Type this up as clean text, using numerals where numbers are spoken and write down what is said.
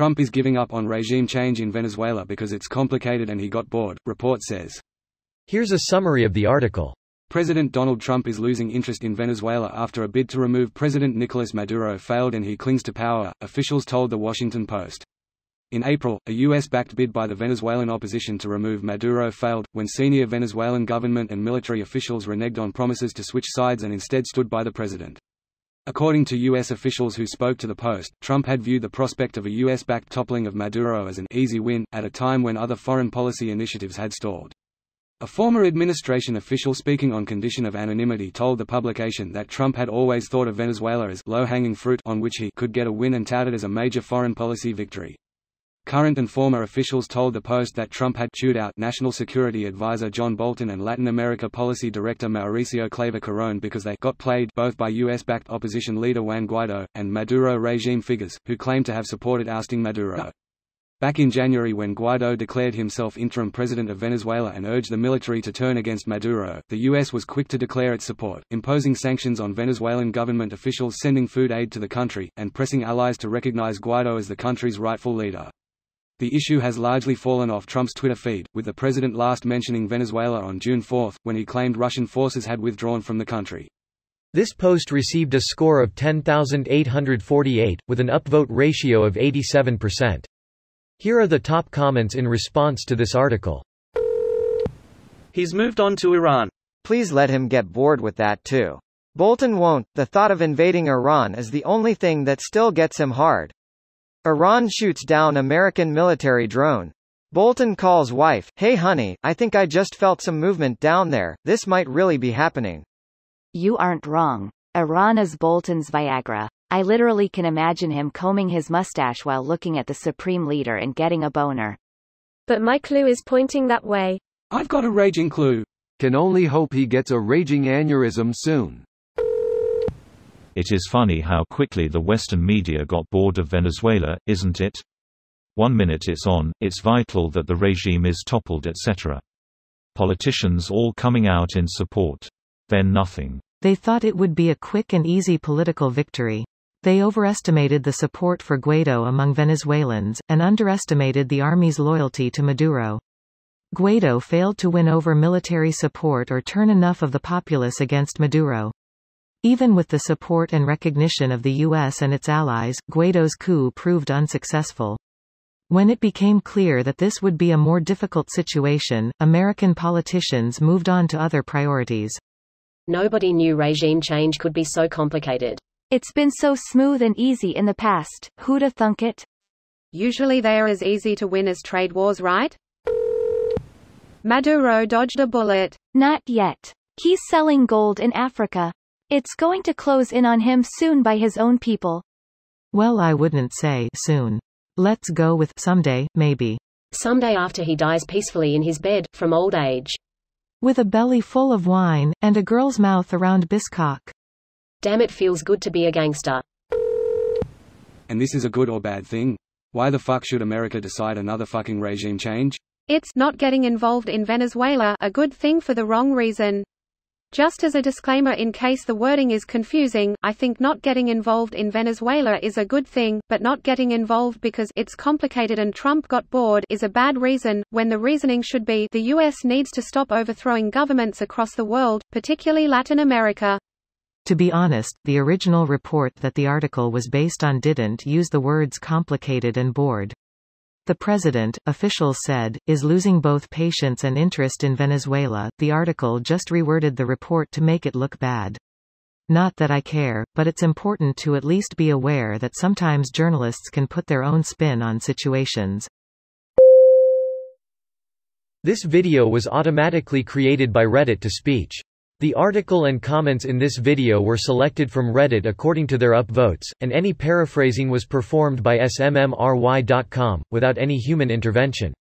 Trump is giving up on regime change in Venezuela because it's complicated and he got bored, report says. Here's a summary of the article. President Donald Trump is losing interest in Venezuela after a bid to remove President Nicolas Maduro failed and he clings to power, officials told The Washington Post. In April, a U.S.-backed bid by the Venezuelan opposition to remove Maduro failed, when senior Venezuelan government and military officials reneged on promises to switch sides and instead stood by the president. According to U.S. officials who spoke to the Post, Trump had viewed the prospect of a U.S.-backed toppling of Maduro as an easy win, at a time when other foreign policy initiatives had stalled. A former administration official speaking on condition of anonymity told the publication that Trump had always thought of Venezuela as low-hanging fruit on which he could get a win and touted as a major foreign policy victory. Current and former officials told the Post that Trump had chewed out National Security Advisor John Bolton and Latin America Policy Director Mauricio Claver-Carrón because they got played both by U.S.-backed opposition leader Juan Guaidó, and Maduro regime figures, who claimed to have supported ousting Maduro. Back in January when Guaidó declared himself interim president of Venezuela and urged the military to turn against Maduro, the U.S. was quick to declare its support, imposing sanctions on Venezuelan government officials sending food aid to the country, and pressing allies to recognize Guaidó as the country's rightful leader. The issue has largely fallen off Trump's Twitter feed, with the president last mentioning Venezuela on June 4, when he claimed Russian forces had withdrawn from the country. This post received a score of 10,848, with an upvote ratio of 87%. Here are the top comments in response to this article. He's moved on to Iran. Please let him get bored with that too. Bolton won't. The thought of invading Iran is the only thing that still gets him hard. Iran shoots down American military drone. Bolton calls wife, "Hey honey, I think I just felt some movement down there, this might really be happening." You aren't wrong. Iran is Bolton's Viagra. I literally can imagine him combing his mustache while looking at the Supreme Leader and getting a boner. But my clue is pointing that way. I've got a raging clue. Can only hope he gets a raging aneurysm soon. It is funny how quickly the Western media got bored of Venezuela, isn't it? 1 minute it's on, it's vital that the regime is toppled etc. Politicians all coming out in support. Then nothing. They thought it would be a quick and easy political victory. They overestimated the support for Guaidó among Venezuelans, and underestimated the army's loyalty to Maduro. Guaidó failed to win over military support or turn enough of the populace against Maduro. Even with the support and recognition of the U.S. and its allies, Guaidó's coup proved unsuccessful. When it became clear that this would be a more difficult situation, American politicians moved on to other priorities. Nobody knew regime change could be so complicated. It's been so smooth and easy in the past, who'da thunk it? Usually they are as easy to win as trade wars, right? Maduro dodged a bullet. Not yet. He's selling gold in Africa. It's going to close in on him soon by his own people. Well, I wouldn't say soon. Let's go with someday, maybe. Someday after he dies peacefully in his bed, from old age. With a belly full of wine, and a girl's mouth around Biscock. Damn, it feels good to be a gangster. And this is a good or bad thing? Why the fuck should America decide another fucking regime change? It's not getting involved in Venezuela a good thing for the wrong reason. Just as a disclaimer in case the wording is confusing, I think not getting involved in Venezuela is a good thing, but not getting involved because it's complicated and Trump got bored is a bad reason, when the reasoning should be the US needs to stop overthrowing governments across the world, particularly Latin America. To be honest, the original report that the article was based on didn't use the words complicated and bored. The president, officials said, is losing both patience and interest in Venezuela. The article just reworded the report to make it look bad. Not that I care, but it's important to at least be aware that sometimes journalists can put their own spin on situations. This video was automatically created by Reddit to speech. The article and comments in this video were selected from Reddit according to their upvotes, and any paraphrasing was performed by smmry.com, without any human intervention.